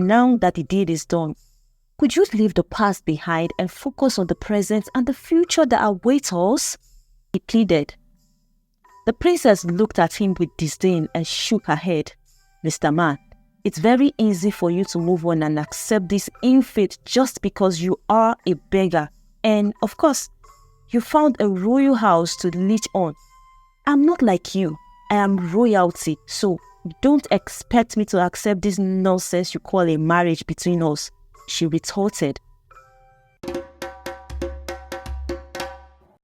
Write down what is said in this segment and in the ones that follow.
Now that the deed is done, could you leave the past behind and focus on the present and the future that awaits us? He pleaded. The princess looked at him with disdain and shook her head. Mr. Man, it's very easy for you to move on and accept this ill fate just because you are a beggar. And, of course, you found a royal house to leech on. I'm not like you. I am royalty, so don't expect me to accept this nonsense you call a marriage between us, she retorted.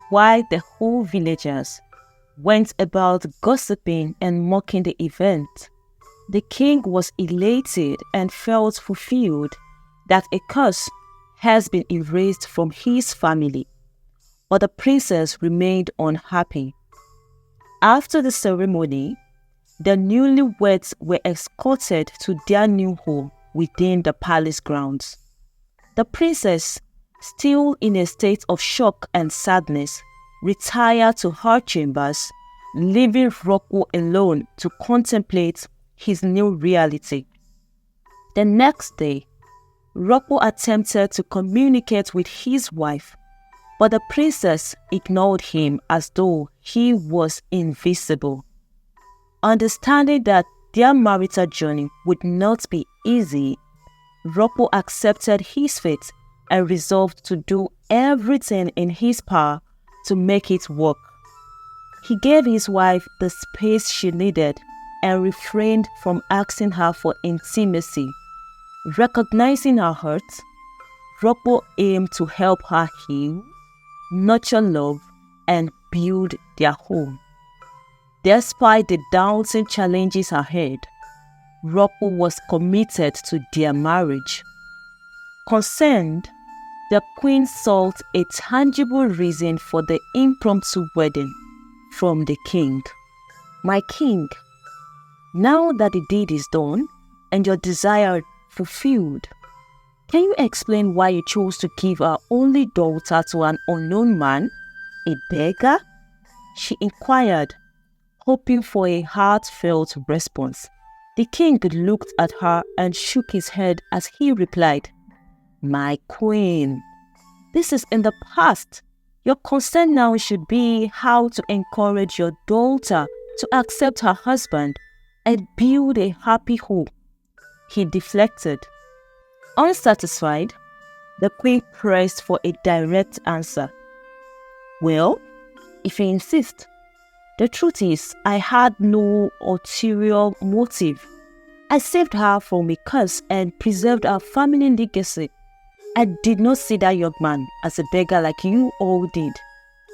While the whole villagers went about gossiping and mocking the event, the king was elated and felt fulfilled that a curse has been erased from his family. But the princess remained unhappy. After the ceremony, the newlyweds were escorted to their new home within the palace grounds. The princess, still in a state of shock and sadness, retired to her chambers, leaving Rocco alone to contemplate his new reality. The next day, Rocco attempted to communicate with his wife, but the princess ignored him as though he was invisible. Understanding that their marital journey would not be easy, Rocco accepted his fate and resolved to do everything in his power to make it work. He gave his wife the space she needed and refrained from asking her for intimacy. Recognizing her hurt, Rocco aimed to help her heal, nurture love, and build their home. Despite the daunting challenges ahead, Rocco was committed to their marriage. Concerned, the queen sought a tangible reason for the impromptu wedding from the king. My king, now that the deed is done and your desire fulfilled, can you explain why you chose to give our only daughter to an unknown man, a beggar? She inquired, hoping for a heartfelt response. The king looked at her and shook his head as he replied, My queen, this is in the past. Your concern now should be how to encourage your daughter to accept her husband and build a happy home. He deflected. Unsatisfied, the queen pressed for a direct answer. Well, if you insist, the truth is I had no ulterior motive. I saved her from a curse and preserved our family legacy. I did not see that young man as a beggar like you all did.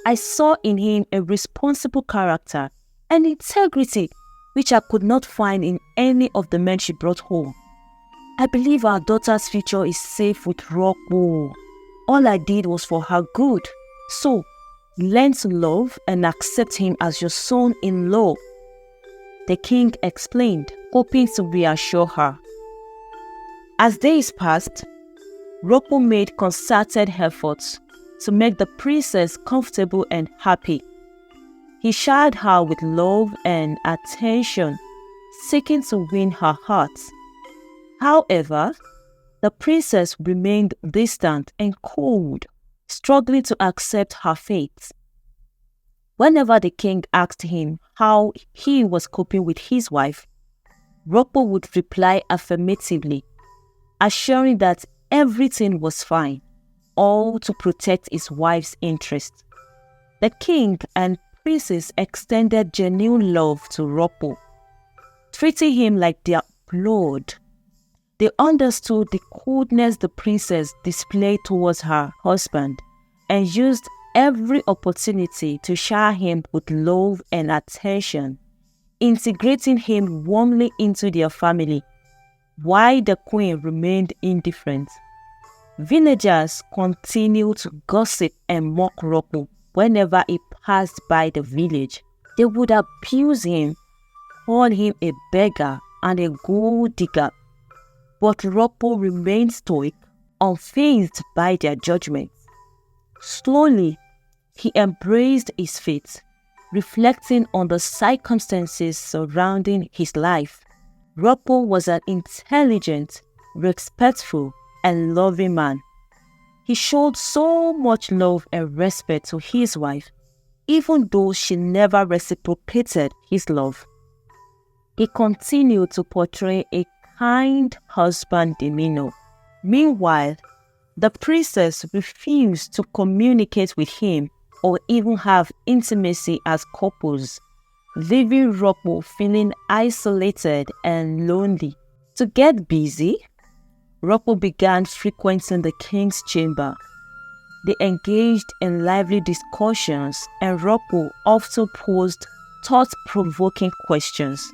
I saw in him a responsible character and integrity which I could not find in any of the men she brought home. I believe our daughter's future is safe with Rocco. All I did was for her good. So, learn to love and accept him as your son-in-law. The king explained, hoping to reassure her. As days passed, Rocco made concerted efforts to make the princess comfortable and happy. He showered her with love and attention, seeking to win her heart. However, the princess remained distant and cold, struggling to accept her fate. Whenever the king asked him how he was coping with his wife, Rocco would reply affirmatively, assuring that everything was fine, all to protect his wife's interest. The king and princess extended genuine love to Rocco, treating him like their blood. They understood the coldness the princess displayed towards her husband and used every opportunity to shower him with love and attention, integrating him warmly into their family, while the queen remained indifferent. Villagers continued to gossip and mock Rocco whenever he passed by the village. They would abuse him, call him a beggar and a gold digger. But Rocco remained stoic, unfazed by their judgments. Slowly, he embraced his fate, reflecting on the circumstances surrounding his life. Rocco was an intelligent, respectful, and loving man. He showed so much love and respect to his wife, even though she never reciprocated his love. He continued to portray a kind husband demeanor. Meanwhile, the princess refused to communicate with him or even have intimacy as couples, leaving Ropo feeling isolated and lonely. To get busy, Ropo began frequenting the king's chamber. They engaged in lively discussions, and Ropo often posed thought-provoking questions.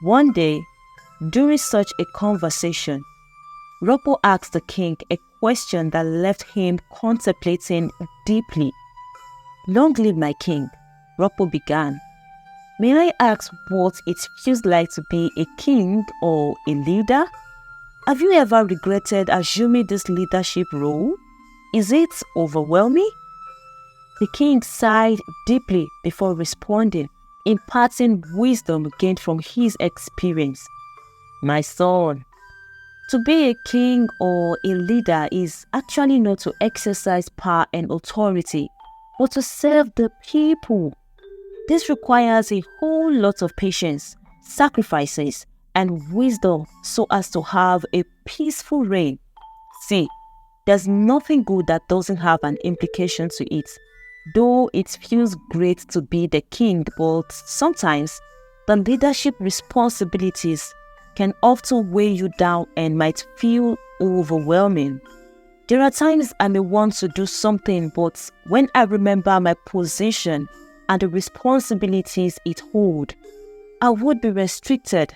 One day, during such a conversation, Ropo asked the king a question that left him contemplating deeply. "Long live my king," Ropo began. "May I ask what it feels like to be a king or a leader? Have you ever regretted assuming this leadership role? Is it overwhelming?" The king sighed deeply before responding, imparting wisdom gained from his experience. "My son, to be a king or a leader is actually not to exercise power and authority, but to serve the people. This requires a whole lot of patience, sacrifices, and wisdom so as to have a peaceful reign. See, there's nothing good that doesn't have an implication to it. Though it feels great to be the king, but sometimes the leadership responsibilities can often weigh you down and might feel overwhelming. There are times I may want to do something, but when I remember my position and the responsibilities it holds, I would be restricted.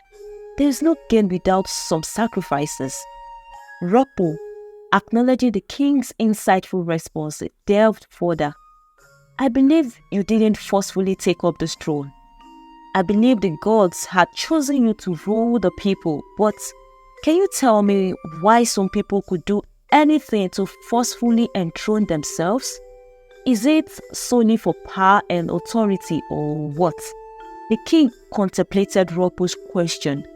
There is no gain without some sacrifices." Ropo, acknowledging the king's insightful response, delved further. "I believe you didn't forcefully take up this throne. I believe the gods had chosen you to rule the people, but can you tell me why some people could do anything to forcefully enthrone themselves? Is it solely for power and authority, or what?" The king contemplated Ropo's question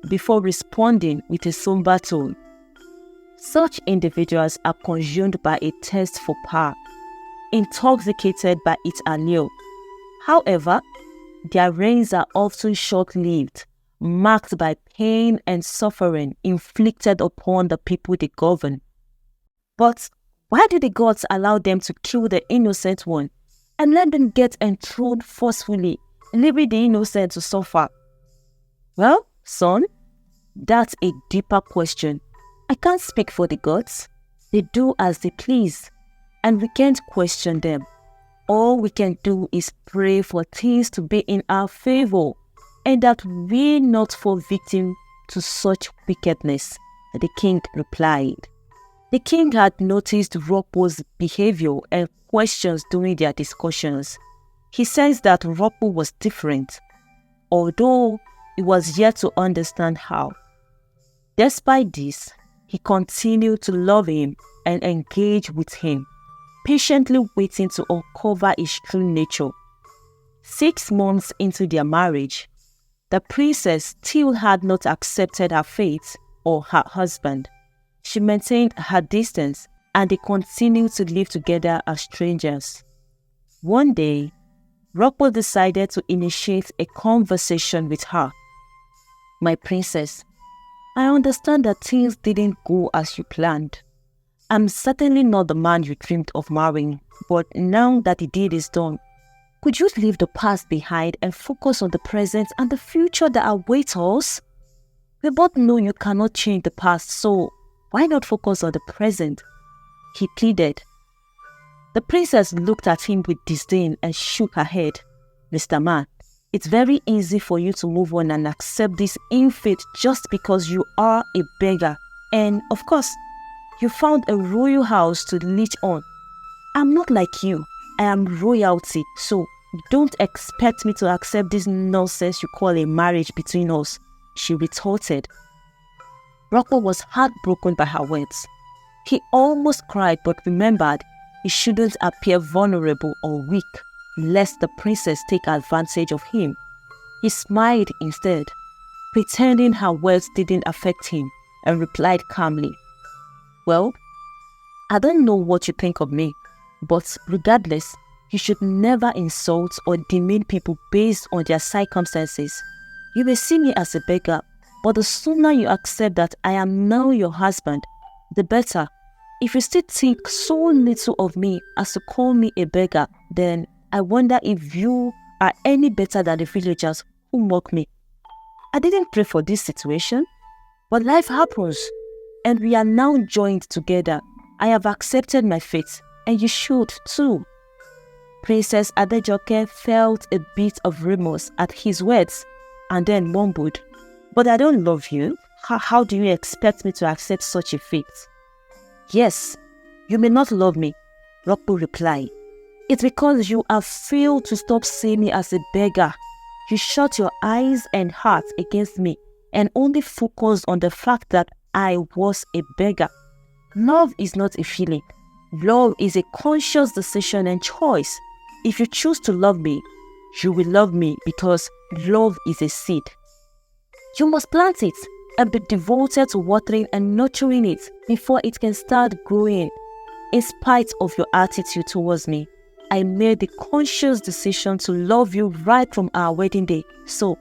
before responding with a somber tone. "Such individuals are consumed by a thirst for power, intoxicated by its allure. However, their reigns are often short-lived, marked by pain and suffering inflicted upon the people they govern. But why do the gods allow them to kill the innocent one and let them get enthroned forcefully, leaving the innocent to suffer?" "Well, son, that's a deeper question. I can't speak for the gods. They do as they please, and we can't question them. All we can do is pray for things to be in our favor, and that we not fall victim to such wickedness," the king replied. The king had noticed Ropo's behavior and questions during their discussions. He sensed that Ropo was different, although he was yet to understand how. Despite this, he continued to love him and engage with him, patiently waiting to uncover his true nature. 6 months into their marriage, the princess still had not accepted her fate or her husband. She maintained her distance, and they continued to live together as strangers. One day, Ropo decided to initiate a conversation with her. "My princess, I understand that things didn't go as you planned. I'm certainly not the man you dreamed of marrying, but now that the deed is done, could you leave the past behind and focus on the present and the future that awaits us? We both know you cannot change the past, so why not focus on the present?" he pleaded. The princess looked at him with disdain and shook her head. "Mr. Man, it's very easy for you to move on and accept this ill-fate just because you are a beggar. And, of course, you found a royal house to leech on. I'm not like you. I am royalty, so don't expect me to accept this nonsense you call a marriage between us," she retorted. Ropo was heartbroken by her words. He almost cried, but remembered he shouldn't appear vulnerable or weak, lest the princess take advantage of him. He smiled instead, pretending her words didn't affect him. and replied calmly, "Well, I don't know what you think of me, but regardless, you should never insult or demean people based on their circumstances. You may see me as a beggar, but the sooner you accept that I am now your husband, the better. If you still think so little of me as to call me a beggar, then I wonder if you are any better than the villagers who mock me. I didn't pray for this situation, but life happens, and we are now joined together. I have accepted my fate, and you should too." Princess Adejoke felt a bit of remorse at his words and then mumbled, "But I don't love you. How do you expect me to accept such a fate?" "Yes, you may not love me," Rokpo replied. "It's because you have failed to stop seeing me as a beggar. You shut your eyes and heart against me and only focused on the fact that I was a beggar. Love is not a feeling. Love is a conscious decision and choice. If you choose to love me, you will love me because love is a seed. You must plant it and be devoted to watering and nurturing it before it can start growing. In spite of your attitude towards me, I made the conscious decision to love you right from our wedding day. So,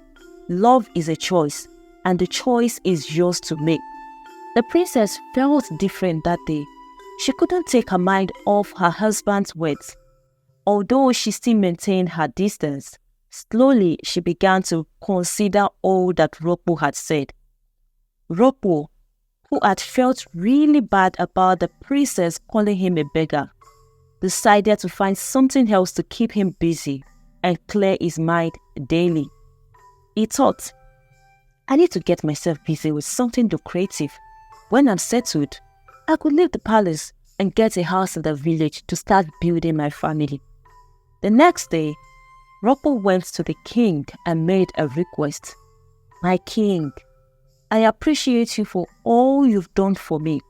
love is a choice, and the choice is yours to make." The princess felt different that day. She couldn't take her mind off her husband's words. Although she still maintained her distance, slowly she began to consider all that Rokpo had said. Rokpo, who had felt really bad about the princess calling him a beggar, decided to find something else to keep him busy and clear his mind daily. He thought, "I need to get myself busy with something lucrative. When I'm settled, I could leave the palace and get a house in the village to start building my family." The next day, Rokpo went to the king and made a request. "My king, I appreciate you for all you've done for me.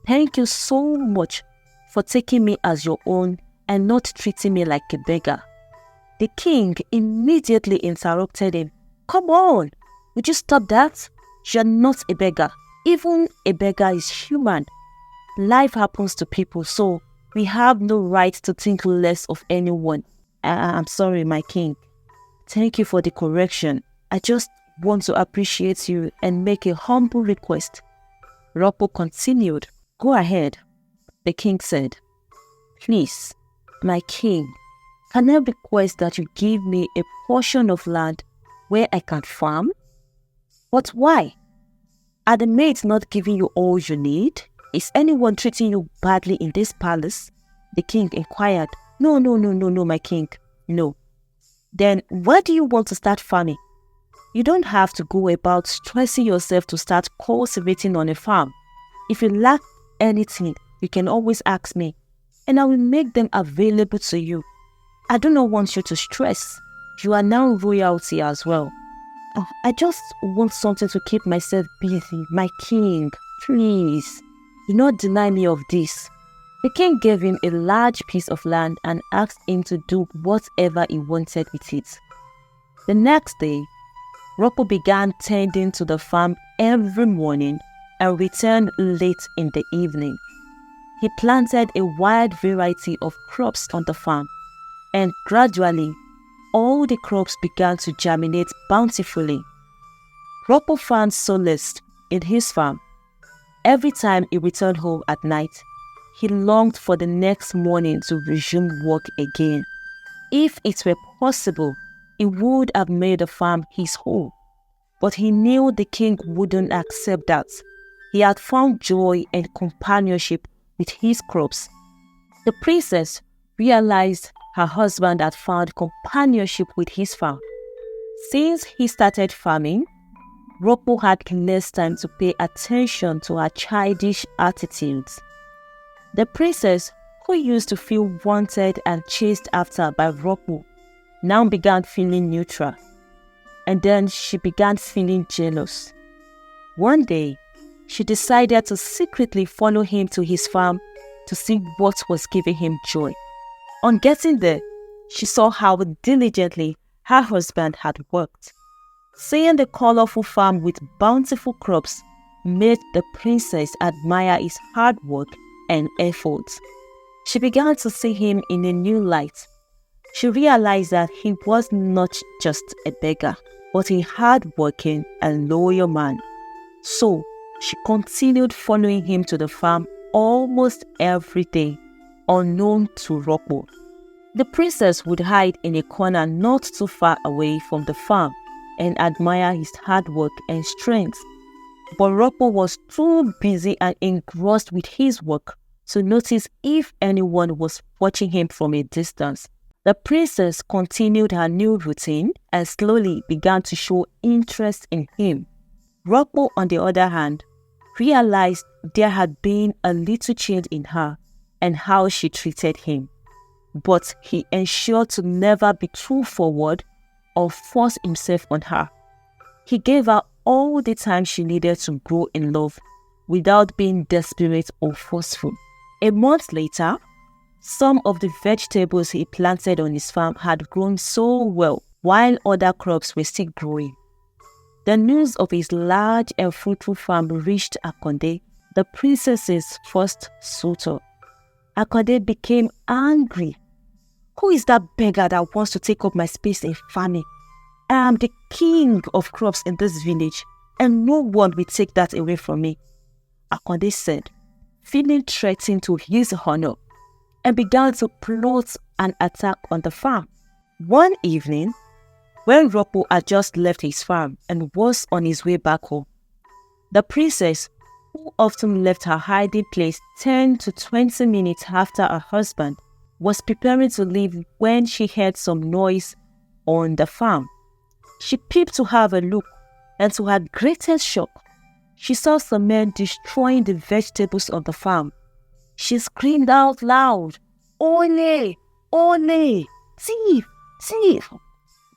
Thank you so much for taking me as your own and not treating me like a beggar." The king immediately interrupted him. "Come on, would you stop that? You're not a beggar. Even a beggar is human. Life happens to people, so we have no right to think less of anyone. I'm sorry, my king. Thank you for the correction. I just want to appreciate you and make a humble request." Rokpo continued. "Go ahead," the king said. "Please, my king, can I request that you give me a portion of land where I can farm?" "But why? Are the maids not giving you all you need? Is anyone treating you badly in this palace?" the king inquired. No, my king, no." "Then why do you want to start farming? You don't have to go about stressing yourself to start cultivating on a farm. If you lack anything, you can always ask me, and I will make them available to you. I do not want you to stress. You are now royalty as well. I just want something to keep myself busy. My king, please, do not deny me of this." The king gave him a large piece of land and asked him to do whatever he wanted with it. The next day, Rokpo began tending to the farm every morning and returned late in the evening. He planted a wide variety of crops on the farm, and gradually, all the crops began to germinate bountifully. Rokpo found solace in his farm. Every time he returned home at night, he longed for the next morning to resume work again. If it were possible, he would have made the farm his home. But he knew the king wouldn't accept that. He had found joy and companionship with his crops. The princess realized her husband had found companionship with his farm. Since he started farming, Rokpo had less time to pay attention to her childish attitudes. The princess, who used to feel wanted and chased after by Rokpo, now began feeling neutral. And then she began feeling jealous. One day, she decided to secretly follow him to his farm to see what was giving him joy. On getting there, she saw how diligently her husband had worked. Seeing the colorful farm with bountiful crops, made the princess admire his hard work and efforts. She began to see him in a new light. She realized that he was not just a beggar, but a hard-working and loyal man. So, she continued following him to the farm almost every day, unknown to Rocco. The princess would hide in a corner not too far away from the farm and admire his hard work and strength. But Rocco was too busy and engrossed with his work to notice if anyone was watching him from a distance. The princess continued her new routine and slowly began to show interest in him. Rocco, on the other hand, realized there had been a little change in her and how she treated him. But he ensured to never be too forward or force himself on her. He gave her all the time she needed to grow in love without being desperate or forceful. A month later, some of the vegetables he planted on his farm had grown so well, while other crops were still growing. The news of his large and fruitful farm reached Akonde, the princess's first suitor. Akonde became angry. Who is that beggar that wants to take up my space in farming? I am the king of crops in this village, and no one will take that away from me, Akonde said, feeling threatened to his honor, and began to plot an attack on the farm. One evening, when Rocco had just left his farm and was on his way back home, the princess, who often left her hiding place 10 to 20 minutes after her husband, was preparing to leave when she heard some noise on the farm. She peeped to have a look, and to her greatest shock, she saw some men destroying the vegetables on the farm. She screamed out loud, "Ole! Ole! Thief! Thief!"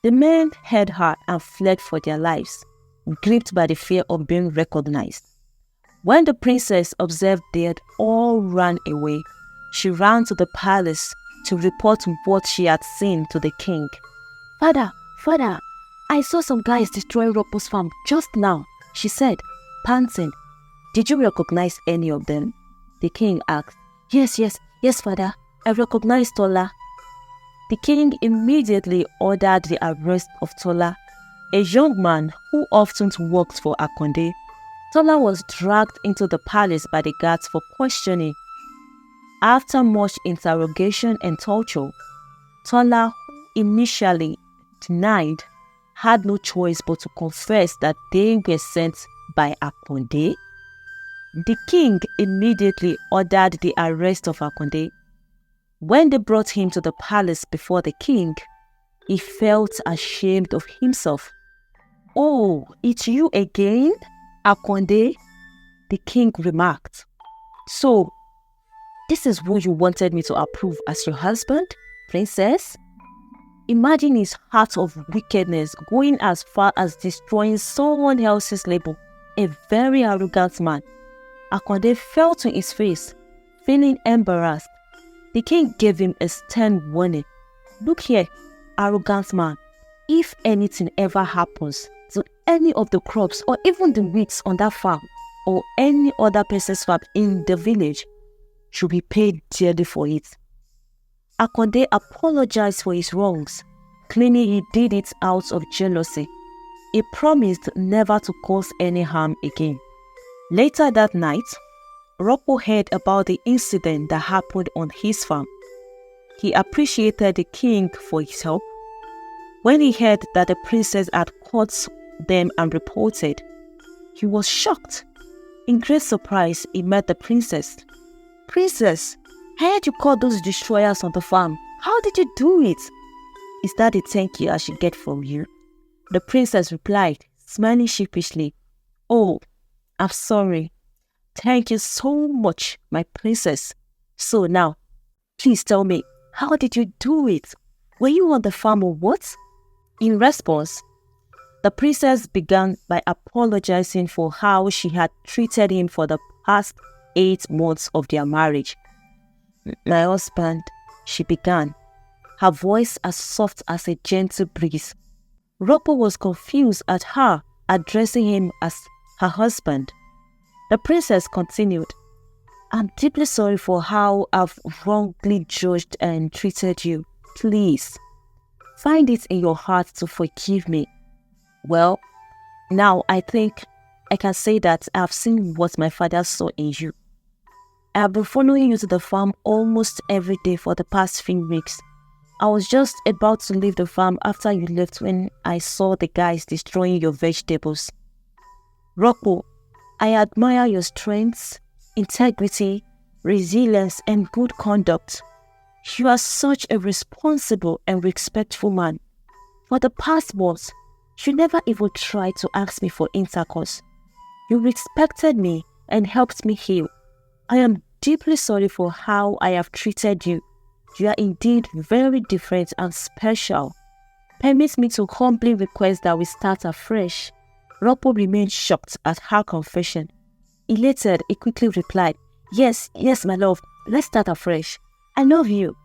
The men heard her and fled for their lives, gripped by the fear of being recognized. When the princess observed they had all run away, she ran to the palace to report what she had seen to the king. Father, I saw some guys destroy Rocco's farm just now," she said, panting. "Did you recognize any of them?" the king asked. Yes, father. I recognize Tola." The king immediately ordered the arrest of Tola, a young man who often worked for Akonde. Tola was dragged into the palace by the guards for questioning. After much interrogation and torture, Tola, who initially denied, had no choice but to confess that they were sent by Akonde. The king immediately ordered the arrest of Akonde. When they brought him to the palace before the king, he felt ashamed of himself. "Oh, it's you again, Akonde?" the king remarked. "So, this is who you wanted me to approve as your husband, princess?" Imagine his heart of wickedness going as far as destroying someone else's labor, a very arrogant man. Akonde fell to his face, feeling embarrassed. The king gave him a stern warning. "Look here, arrogant man. If anything ever happens to any of the crops or even the weeds on that farm or any other person's farm in the village, you'll be paid dearly for it." Akonde apologized for his wrongs, claiming he did it out of jealousy. He promised never to cause any harm again. Later that night, Rocco heard about the incident that happened on his farm. He appreciated the king for his help. When he heard that the princess had caught them and reported, he was shocked. In great surprise, he met the princess. "Princess, I heard you caught those destroyers on the farm. How did you do it?" "Is that the thank you I should get from you?" the princess replied, smiling sheepishly. "Oh, I'm sorry. Thank you so much, my princess. So now, please tell me, how did you do it? Were you on the farm or what?" In response, the princess began by apologizing for how she had treated him for the past 8 months of their marriage. "My husband," she began, her voice as soft as a gentle breeze. Rocco was confused at her addressing him as her husband. The princess continued, I'm deeply sorry for how I've wrongly judged and treated you. Please, find it in your heart to forgive me. Well, now I think I can say that I've seen what my father saw in you. I've been following you to the farm almost every day for the past few weeks. I was just about to leave the farm after you left when I saw the guys destroying your vegetables. Rocco, I admire your strength, integrity, resilience, and good conduct. You are such a responsible and respectful man. For the past months, you never even tried to ask me for intercourse. You respected me and helped me heal. I am deeply sorry for how I have treated you. You are indeed very different and special. Permit me to humbly request that we start afresh. Rocco remained shocked at her confession. Elated, he quickly replied, Yes, my love, let's start afresh. I love you.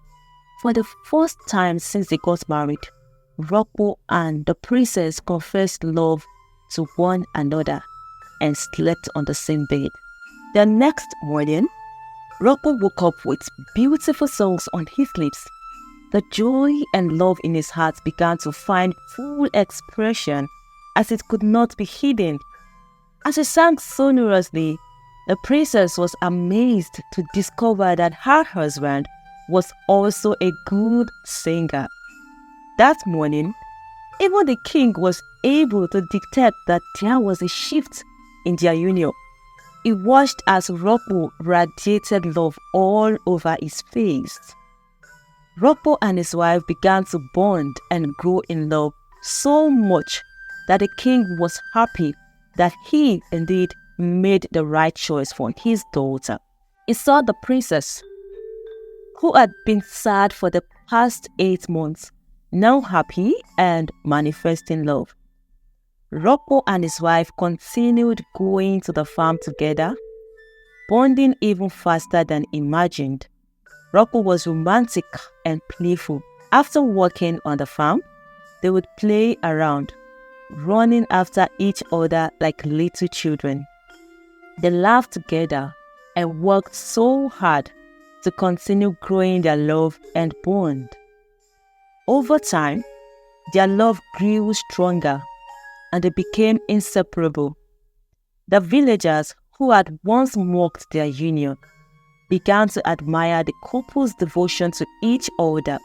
For the first time since they got married, Rocco and the princess confessed love to one another and slept on the same bed. The next morning, Rocco woke up with beautiful songs on his lips. The joy and love in his heart began to find full expression as it could not be hidden. As he sang sonorously, the princess was amazed to discover that her husband was also a good singer. That morning, even the king was able to detect that there was a shift in their union. He watched as Rocco radiated love all over his face. Rocco and his wife began to bond and grow in love so much that the king was happy that he indeed made the right choice for his daughter. He saw the princess, who had been sad for the past 8 months, now happy and manifesting love. Rocco and his wife continued going to the farm together, bonding even faster than imagined. Rocco was romantic and playful. After working on the farm, they would play around, running after each other like little children. They laughed together and worked so hard to continue growing their love and bond. Over time, their love grew stronger and they became inseparable. The villagers who had once mocked their union began to admire the couple's devotion to each other.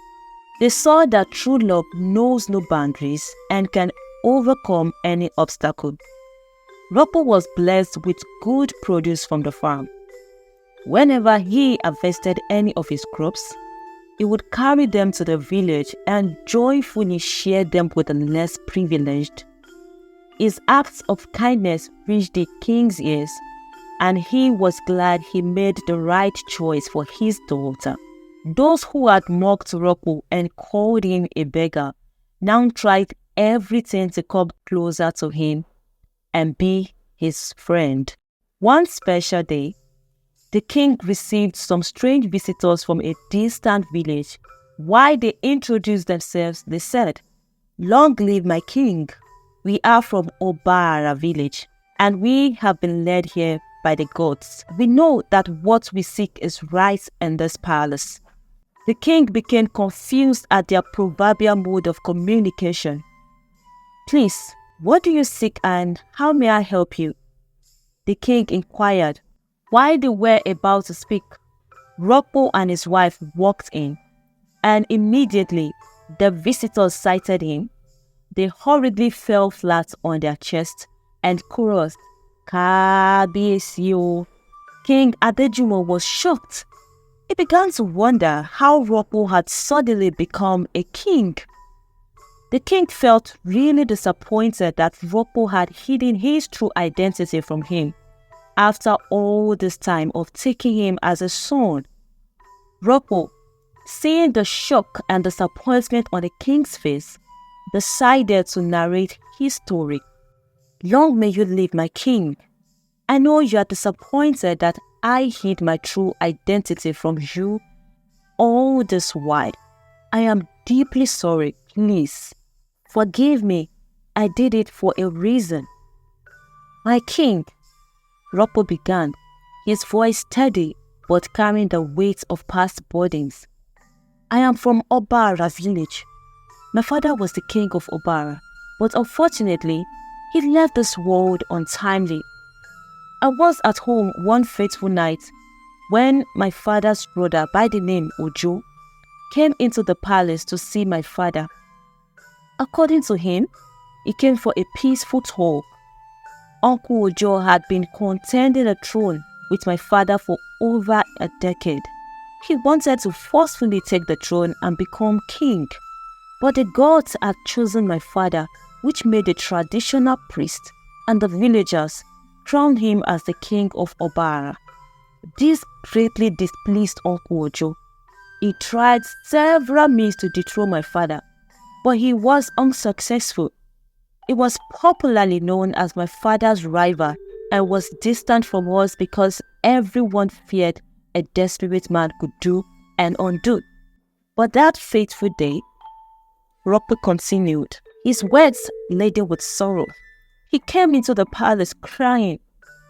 They saw that true love knows no boundaries and can overcome any obstacle. Rocco was blessed with good produce from the farm. Whenever he harvested any of his crops, he would carry them to the village and joyfully share them with the less privileged. His acts of kindness reached the king's ears, and he was glad he made the right choice for his daughter. Those who had mocked Rocco and called him a beggar now tried everything to come closer to him and be his friend. One special day, the king received some strange visitors from a distant village. While they introduced themselves, they said, "Long live my king. We are from Obara village, and we have been led here by the gods. We know that what we seek is right in this palace." The king became confused at their proverbial mode of communication. "Please, what do you seek and how may I help you?" the king inquired. While they were about to speak, Rocco and his wife walked in, and immediately the visitors sighted him. They hurriedly fell flat on their chests and chorused, "Kábíyèsí o." King Adejumo was shocked. He began to wonder how Rocco had suddenly become a king. The king felt really disappointed that Rocco had hidden his true identity from him after all this time of taking him as a son. Rocco, seeing the shock and disappointment on the king's face, decided to narrate his story. "Long may you live, my king. I know you are disappointed that I hid my true identity from you all this while. I am deeply sorry. Please, forgive me. I did it for a reason. My king, Ropo began, his voice steady but carrying the weight of past burdens. I am from Obara village. My father was the king of Obara, but unfortunately, he left this world untimely. I was at home one fateful night when my father's brother by the name Ojo came into the palace to see my father. According to him, he came for a peaceful talk. Uncle Ojo had been contending a throne with my father for over a decade. He wanted to forcefully take the throne and become king, but the gods had chosen my father, which made the traditional priest and the villagers crown him as the king of Obara. This greatly displeased Uncle Ojo. He tried several means to dethrone my father, but he was unsuccessful. He was popularly known as my father's rival and was distant from us because everyone feared a desperate man could do and undo. But that fateful day, Ropo continued, his words laden with sorrow. He came into the palace crying,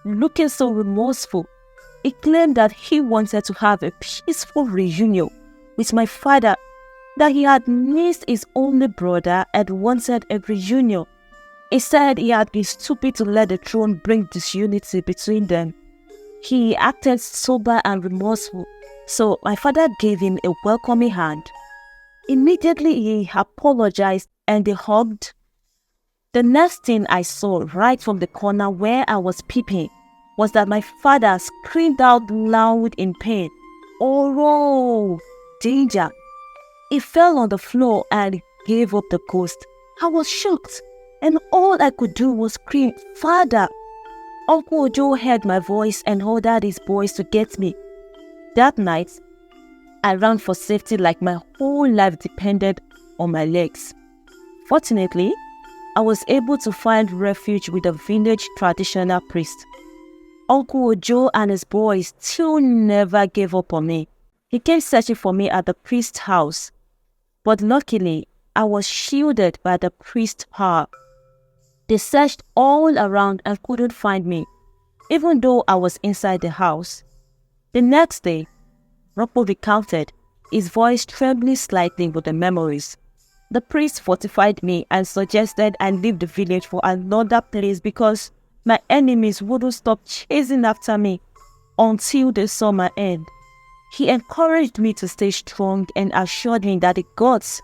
looking so remorseful. He claimed that he wanted to have a peaceful reunion with my father, that he had missed his only brother and wanted a reunion. He said he had been stupid to let the throne bring disunity between them. He acted sober and remorseful, so my father gave him a welcoming hand. Immediately he apologized and they hugged. The next thing I saw right from the corner where I was peeping was that my father screamed out loud in pain, "Oh, danger!" He fell on the floor and gave up the ghost. I was shocked, and all I could do was scream, "Father!" Uncle Ojo heard my voice and ordered his boys to get me. That night, I ran for safety like my whole life depended on my legs. Fortunately, I was able to find refuge with a village traditional priest. Uncle Ojo and his boys still never gave up on me. He came searching for me at the priest's house, but luckily, I was shielded by the priest's power. They searched all around and couldn't find me, even though I was inside the house. The next day, Ropo recounted, his voice trembling slightly with the memories. The priest fortified me and suggested I leave the village for another place because my enemies wouldn't stop chasing after me until they saw my end. He encouraged me to stay strong and assured me that the gods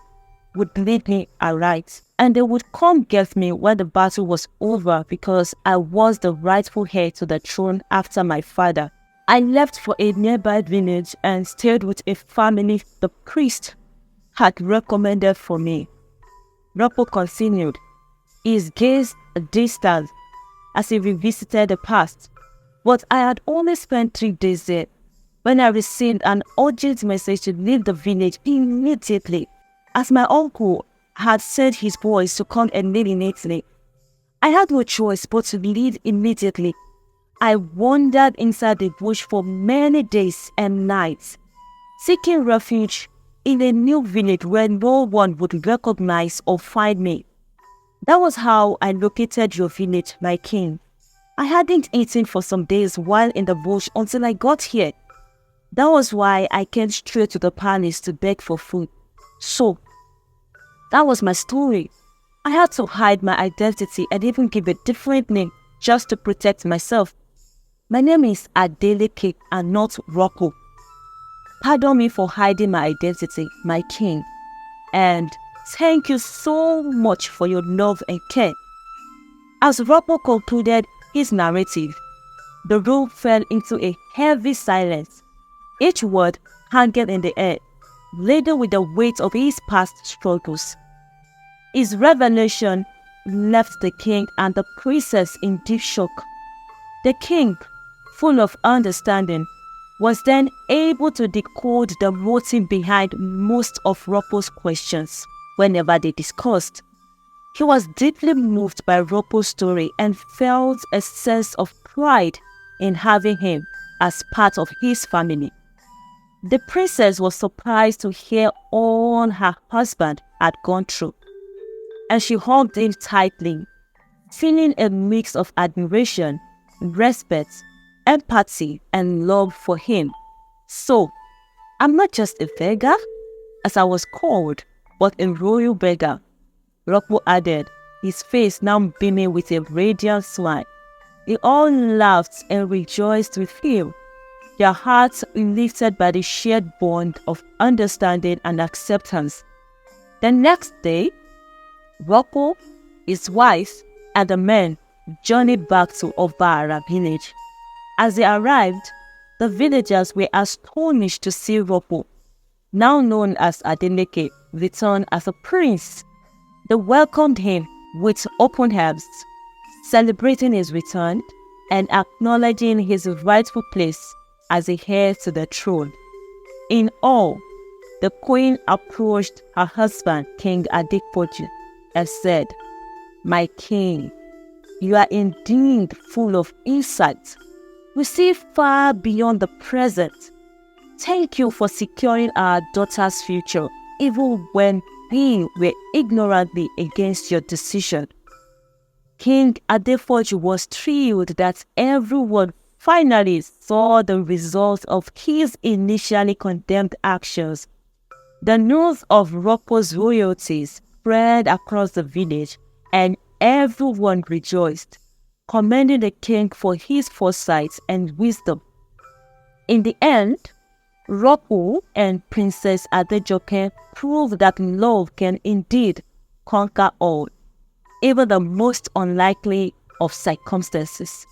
would lead me aright, and they would come get me when the battle was over because I was the rightful heir to the throne after my father. I left for a nearby village and stayed with a family the priest had recommended for me. Ropo continued, his gaze distant as he revisited the past. But I had only spent 3 days there when I received an urgent message to leave the village immediately, as my uncle had sent his boys to come eliminate me. I had no choice but to leave immediately. I wandered inside the bush for many days and nights, seeking refuge in a new village where no one would recognize or find me. That was how I located your village, my king. I hadn't eaten for some days while in the bush until I got here. That was why I came straight to the palace to beg for food. So, that was my story. I had to hide my identity and even give a different name just to protect myself. My name is Adeleke and not Rocco. Pardon me for hiding my identity, my king. And thank you so much for your love and care. As Rocco concluded his narrative, the room fell into a heavy silence, each word hanging in the air, laden with the weight of his past struggles. His revelation left the king and the princess in deep shock. The king, full of understanding, was then able to decode the motive behind most of Ropo's questions whenever they discussed. He was deeply moved by Ropo's story and felt a sense of pride in having him as part of his family. The princess was surprised to hear all her husband had gone through, and she hugged him tightly, feeling a mix of admiration, respect, empathy, and love for him. So, I'm not just a beggar, as I was called, but a royal beggar. Rockwell added, his face now beaming with a radiant smile. They all laughed and rejoiced with him, their hearts lifted by the shared bond of understanding and acceptance. The next day, Rockwell, his wife, and the men journeyed back to Obara village. As they arrived, the villagers were astonished to see Rockwell, now known as Adeleke, return as a prince. They welcomed him with open arms, celebrating his return and acknowledging his rightful place as a heir to the throne. In awe, the queen approached her husband, King Adepoju, and said, "My king, you are indeed full of insight. We see far beyond the present. Thank you for securing our daughter's future, even when we were ignorantly against your decision." King Adepoju was thrilled that everyone finally saw the result of his initially condemned actions. The news of Rockwell's royalty spread across the village, and everyone rejoiced, commending the king for his foresight and wisdom. In the end, Rockwell and Princess Adejoke proved that love can indeed conquer all, even the most unlikely of circumstances.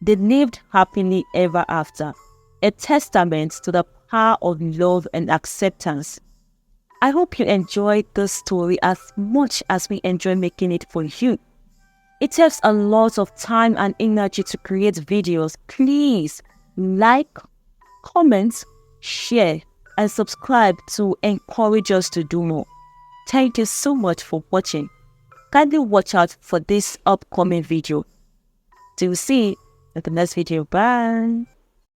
They lived happily ever after, a testament to the power of love and acceptance. I hope you enjoyed this story as much as we enjoy making it for you. It takes a lot of time and energy to create videos. Please like, comment, share, and subscribe to encourage us to do more. Thank you so much for watching. Kindly watch out for this upcoming video. Till we see you in the next video. Bye.